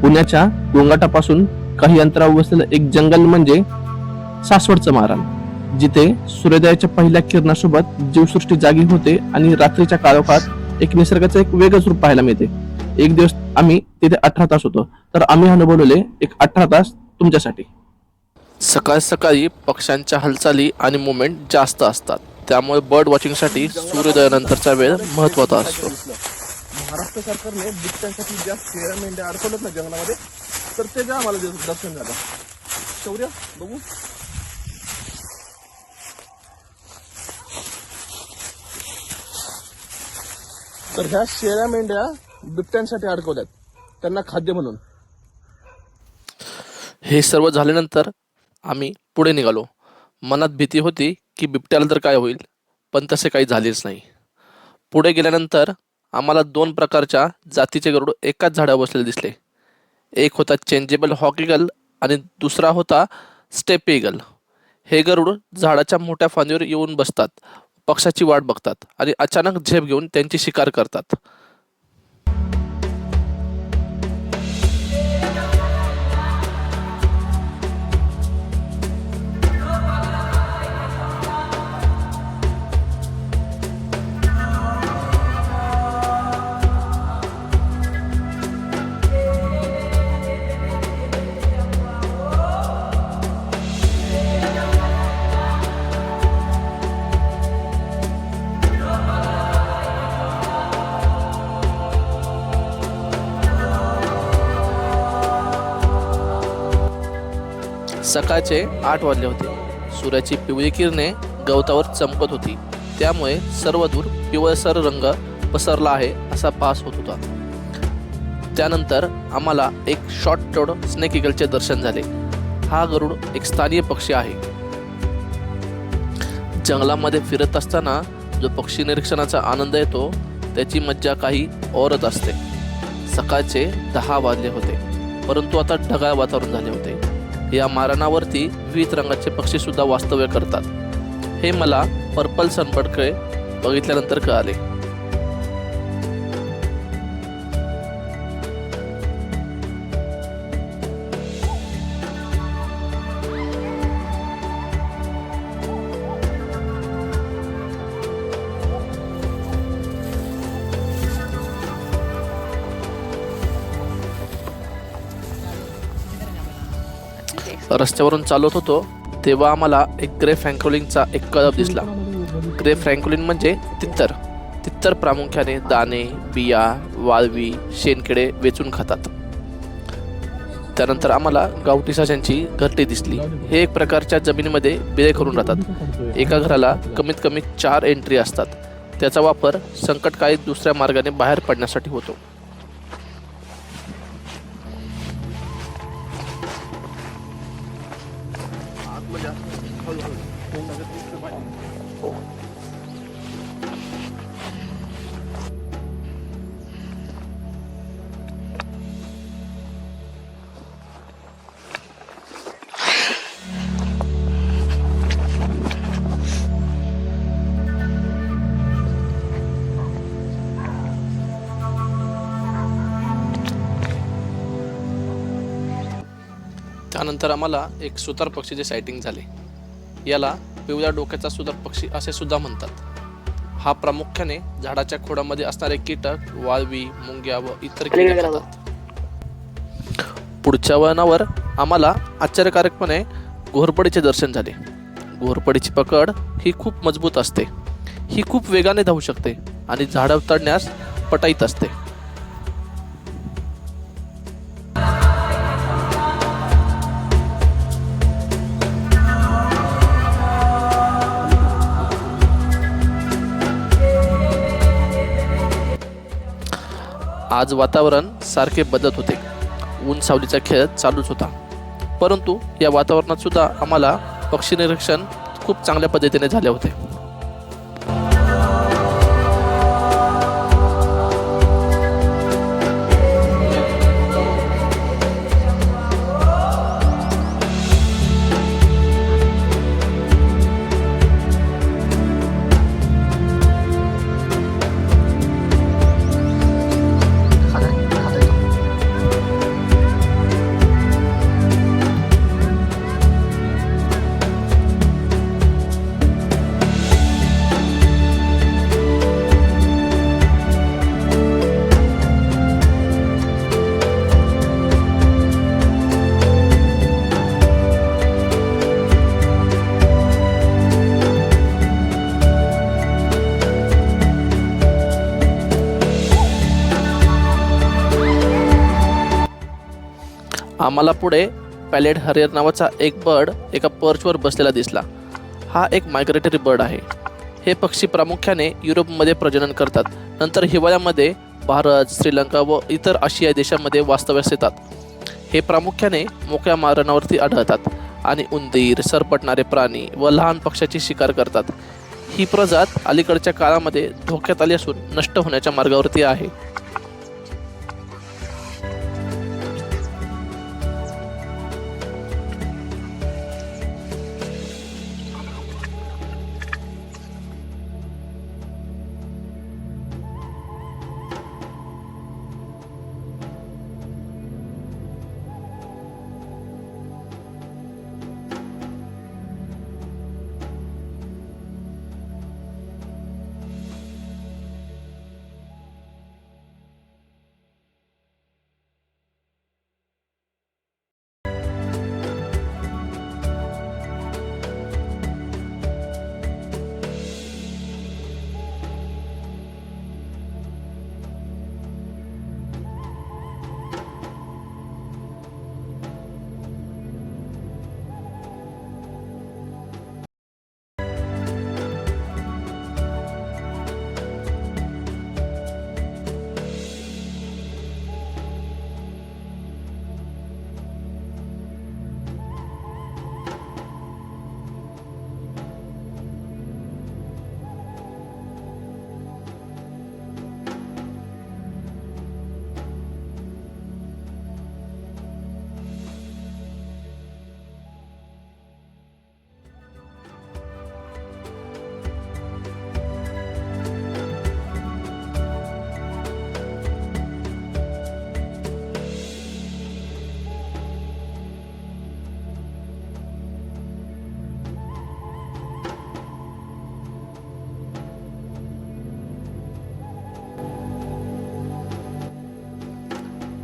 पुण्याच्या गोंगाटापासून काही अंतरावर वसलेलं एक जंगल म्हणजे सासवडचं मारण, जिथे सूर्योदयाच्या पहिल्या किरणासोबत जीवसृष्टी जागी होते आणि रात्रीच्या काळोखात एक निसर्गाचं एक वेगळंच रूप पाहायला मिळते. एक दिवस आम्ही तिथे 18 तास होतो, तर आम्ही अनुभवलेले एक 18 तास तुमच्यासाठी. सकाळ सकाळी पक्ष्यांच्या हालचाली आणि मुवमेंट जास्त असतात, त्यामुळे बर्ड वॉचिंगसाठी सूर्योदयानंतरचा वेळ महत्त्वाचा असतो. महाराष्ट्र सरकारने बिबट्यांसाठी ज्या शेळ्या मेंढ्या अडकवल्यात ना जंगलामध्ये, तर ते ज्या आम्हाला दर्शन झालं. शौर्य बघू. तर ह्या शेळ्या मेंढ्या बिबट्यांसाठी अडकवल्यात, त्यांना खाद्य म्हणून. हे सर्व झाल्यानंतर आम्ही पुढे निघालो. मनात भीती होती की बिबट्याला तर काय होईल, पण तसे काही झालेच नाही. पुढे गेल्यानंतर आम्हाला 2 प्रकारच्या जातीचे गरुड एकाच झाडावर बसलेले दिसले. एक होता चेंजेबल हॉक ईगल आणि दुसरा होता स्टेप ईगल. हे गरुड झाडाच्या मोठ्या फांदीवर येऊन बसतात, पक्षाची वाट बघतात आणि अचानक झेप घेऊन त्यांची शिकार करतात. सकाळचे 8 वाजले होते. सूर्याची पिवळी किरणे गवतावर चमकत होती, त्यामुळे सर्वदूर पिवळसर रंग पसरला आहे असा भास होत होता. त्यानंतर आम्हाला एक शॉर्ट टोड स्नेक ईगलचे दर्शन झाले. हा गरुड एक स्थानिय पक्षी आहे. जंगलामध्ये फिरत असताना जो पक्षी निरीक्षणाचा आनंद येतो त्याची मज्जा काही औरच असते. सकाळचे 10 वाजले होते, परंतु आता ढगाळ वातावरण झाले होते. या मारणावरती विविध रंगाचे पक्षी सुद्धा वास्तव्य करतात, हे मला पर्पल सनबर्डकडे बघितल्यानंतर कळाले. रस्त्यावरून चालत होतो तेव्हा आम्हाला एक ग्रे फ्रँकोलिनचा एक कळप दिसला. ग्रे फ्रँकोलिन म्हणजे तित्तर. तित्तर प्रामुख्याने दाणे, बिया, वाळवी, शेणकिडे वेचून खातात. त्यानंतर आम्हाला गावठी सशांची घरटी दिसली. हे एक प्रकारच्या जमिनीमध्ये बिळे करून राहतात. एका घराला कमीत कमी 4 एंट्री असतात. त्याचा वापर संकटकाळी दुसऱ्या मार्गाने बाहेर पडण्यासाठी होतो. त्यानंतर आम्हाला एक सुतार पक्षीचे सायटिंग झाले. याला पिवळ्या डोक्याचा सुतार पक्षी असे सुद्धा म्हणतात. हा प्रामुख्याने झाडाच्या खोडामध्ये असणारे कीटक, वाळवी, मुंग्या व इतर कीटक खातात. पुढच्या वळणावर आम्हाला आश्चर्यकारकपणे घोरपडीचे दर्शन झाले. घोरपडीची पकड ही खूप मजबूत असते. ही खूप वेगाने धावू शकते आणि झाडावर चढण्यास पटाईत असते. आज वातावरण सारखे बदलत होते. ऊन सावलीचा खेळ चालूच होता, परंतु या वातावरणात सुद्धा आम्हाला पक्षी निरीक्षण खूप चांगल्या पद्धतीने झाले होते. आम्हाला पुढे पॅलेट हरियर नावाचा एक बर्ड एका पर्चवर बसलेला दिसला. हा एक मायग्रेटरी बर्ड आहे. हे पक्षी प्रामुख्याने युरोपमध्ये प्रजनन करतात. नंतर हिवाळ्यामध्ये भारत, श्रीलंका व इतर आशियाई देशांमध्ये वास्तव्यास येतात. हे प्रामुख्याने मोकळ्या मारणावरती आढळतात आणि उंदीर, सरपटणारे प्राणी व लहान पक्ष्याची शिकार करतात. ही प्रजात अलीकडच्या काळामध्ये धोक्यात आली असून नष्ट होण्याच्या मार्गावरती आहे.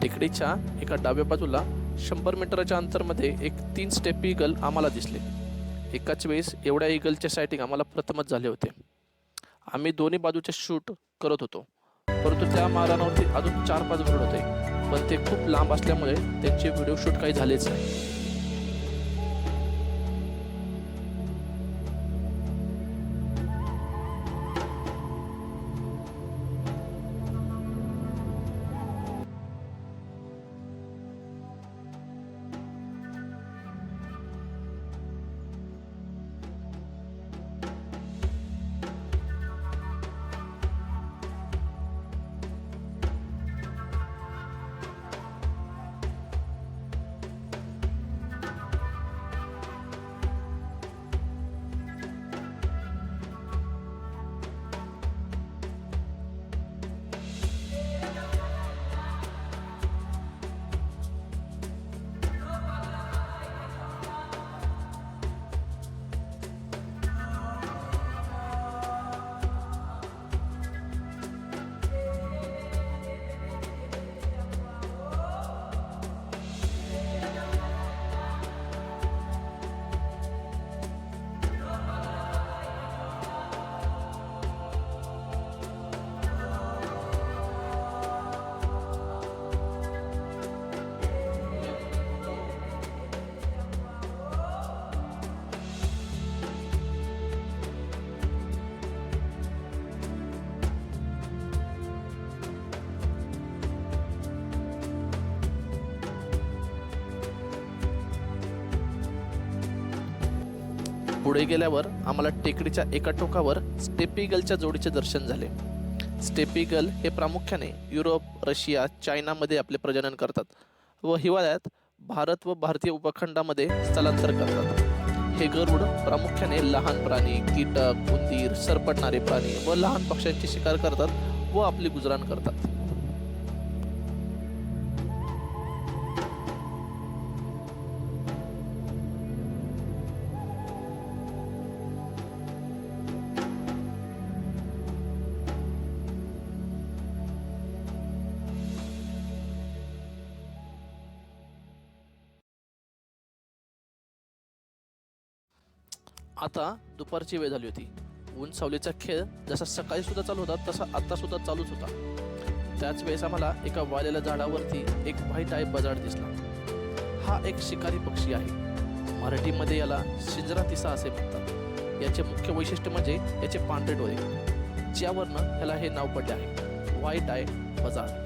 टेकडीच्या एका डाव्या बाजूला 100 मीटरच्या अंतरमध्ये एक 3 स्टेप ईगल आम्हाला दिसले. एकाच वेळेस एवढ्या ईगलचे सायटिंग आम्हाला प्रथमच झाले होते. आम्ही दोन्ही बाजूचे शूट करत होतो, परंतु त्या मारांवरती अजून 4-5 बर्ड होते, पण ते खूप लांब असल्यामुळे त्यांचे व्हिडिओ शूट काही झालेच नाही. पुढे गेल्यावर आम्हाला टेकडीच्या एका टोकावर स्टेप ईगलच्या जोडीचे दर्शन झाले. स्टेप ईगल हे प्रामुख्याने युरोप, रशिया, चायनामध्ये आपले प्रजनन करतात व हिवाळ्यात भारत व भारतीय उपखंडामध्ये स्थलांतर करतात. हे गरुड प्रामुख्याने लहान प्राणी, कीटक, उंदीर, सरपटणारे प्राणी व लहान पक्ष्यांची शिकार करतात व आपली गुजराण करतात. आता दुपारची वेळ झाली होती. ऊन सावलीचा खेळ जसा सकाळी सुद्धा चालू होता तसा आता सुद्धा चालूच होता. त्याच वेळेस आम्हाला एका वाळलेल्या झाडावरती एक व्हाईट आय बजाड दिसला. हा एक शिकारी पक्षी आहे. मराठीमध्ये याला शिंजरातिसा असे म्हणतात. याचे मुख्य वैशिष्ट्य म्हणजे याचे पांढरे डोळे, ज्यावरनं ह्याला हे नाव पडले आहे, व्हाईट आय बजार्ड.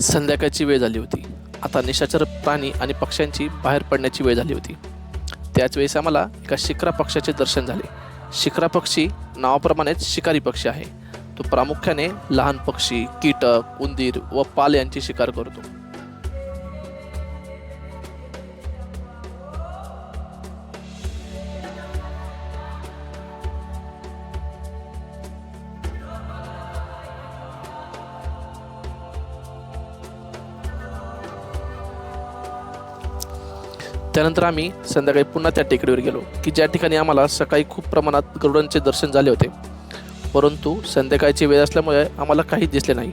संध्याकाळची वेळ झाली होती. आता निशाचर प्राणी आणि पक्ष्यांची बाहेर पडण्याची वेळ झाली होती. त्याच वेळेस आम्हाला एका शिक्रा पक्षाचे दर्शन झाले. शिक्रा पक्षी नावाप्रमाणेच शिकारी पक्षी आहे. तो प्रामुख्याने लहान पक्षी, कीटक, उंदीर व पाल यांची शिकार करतो. त्यानंतर आम्ही संध्याकाळी पुन्हा त्या टेकडीवर गेलो की ज्या ठिकाणी आम्हाला सकाळी खूप प्रमाणात गरुडांचे दर्शन झाले होते, परंतु संध्याकाळची वेळ असल्यामुळे आम्हाला काही दिसले नाही.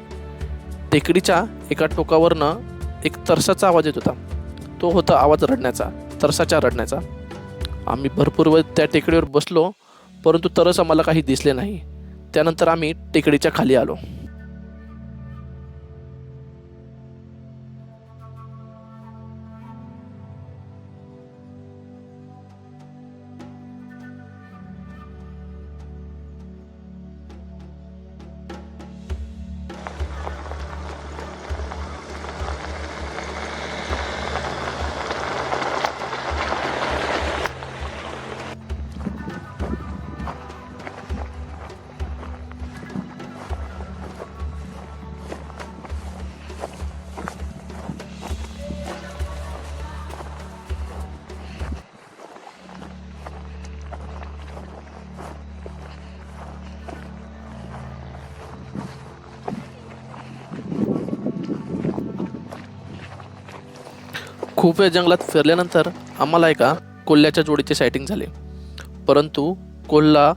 टेकडीच्या एका टोकावरनं एक तरसाचा आवाज येत होता. तो होता आवाज रडण्याचा, तरसाच्या रडण्याचा. आम्ही भरपूर वेळ त्या टेकडीवर बसलो, परंतु तरस आम्हाला काही दिसले नाही. त्यानंतर आम्ही टेकडीच्या खाली आलो. खूप वेळ जंगलात फिरल्यानंतर आम्हाला एका कोल्ह्याच्या जोडीचे सायटिंग झाले. परंतु कोल्हा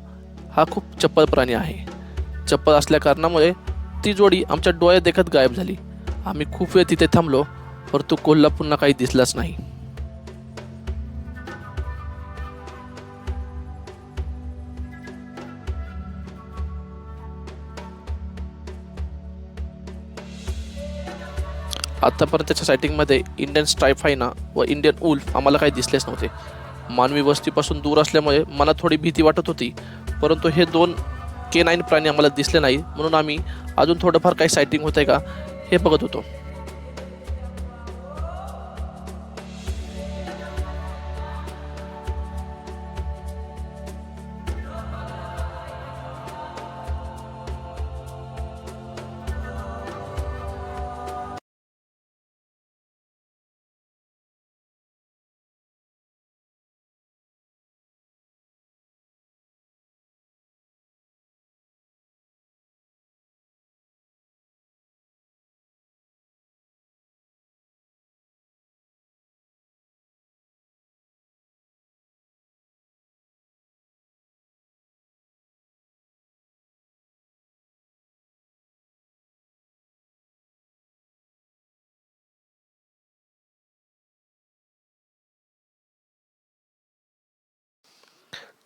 हा खूप चपळ प्राणी आहे. चपळ असल्या कारणामुळे ती जोडी आमच्या डोळ्यात देखत गायब झाली. आम्ही खूप वेळ तिथे थांबलो, परंतु कोल्हा पुन्हा काही दिसलाच नाही. आतापर्यंतच्या सायटिंगमध्ये इंडियन स्ट्रायफायना व इंडियन उल्फ आम्हाला काही दिसलेच नव्हते. मानवी वस्तीपासून दूर असल्यामुळे मला थोडी भीती वाटत होती, परंतु हे 2 K9 प्राणी आम्हाला दिसले नाही, म्हणून आम्ही अजून थोडंफार काही सायटिंग होतंय का हे बघत होतो.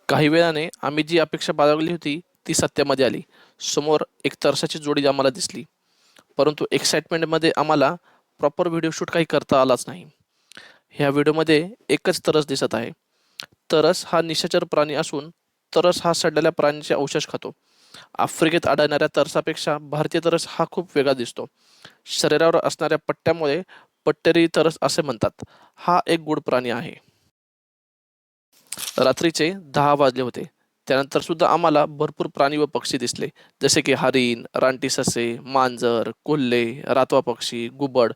काही वेळाने आम्ही जी अपेक्षा बाळगली होती ती सत्यामध्ये आली. समोर एक तरसाची जोडी आम्हाला दिसली, परंतु एक्साइटमेंटमध्ये आम्हाला प्रॉपर व्हिडिओ शूट काही करता आलाच नाही. ह्या व्हिडिओमध्ये एकच तरस दिसत आहे. तरस हा निशाचर प्राणी असून तरस हा सडलेल्या प्राण्याचे अवशेष खातो. आफ्रिकेत आढळणाऱ्या तरसापेक्षा भारतीय तरस हा खूप वेगळा दिसतो. शरीरावर असणाऱ्या पट्ट्यामुळे पट्टेरी तरस असे म्हणतात. हा एक गूढ प्राणी आहे. रात्रीचे 10 वाजले होते. त्यानंतर सुद्धा आम्हाला भरपूर प्राणी व पक्षी दिसले, जसे की हरिण, रानटी ससे, मांजर, कोल्हे, रातवा पक्षी, घुबड.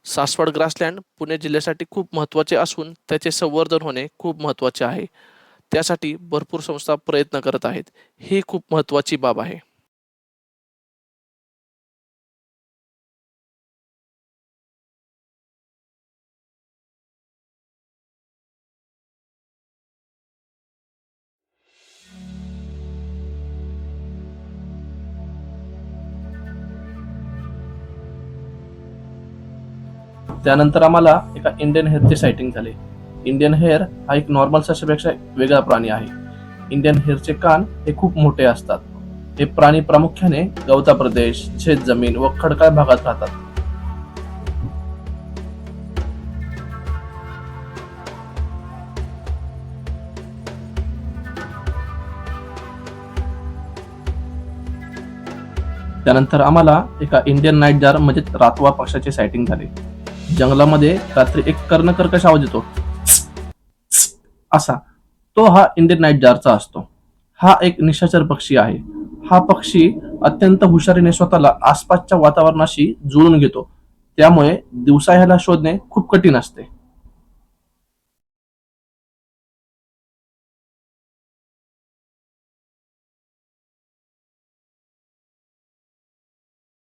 सासवड ग्रासलँड पुणे जिल्ह्यासाठी खूप महत्त्वाचे असून त्याचे संवर्धन होणे खूप महत्त्वाचे आहे. त्यासाठी भरपूर संस्था प्रयत्न करत आहेत. ही खूप महत्त्वाची बाब आहे. त्यानंतर आम्हाला एका इंडियन हेअरचे सायटिंग झाले. इंडियन हेअर हा एक नॉर्मल सशापेक्षा वेगळा प्राणी आहे. इंडियन हेअरचे कान हे खूप मोठे असतात. हे प्राणी प्रामुख्याने गवता प्रदेश, शेत जमीन व खडकाळ भागात राहतात. त्यानंतर आम्हाला एका इंडियन नाईट जार म्हणजे रातवा पक्षाचे सायटिंग झाले. जंगलामध्ये रात्री एक कर्णकर्कश आवाज येतो असा. तो हा इंडियन नाईट जारचा असतो. हा एक निशाचर पक्षी आहे. हा पक्षी अत्यंत हुशारीने स्वतःला आसपासच्या वातावरणाशी जुळून घेतो. त्यामुळे दिवसा ह्याला शोधणे खूप कठीण असते.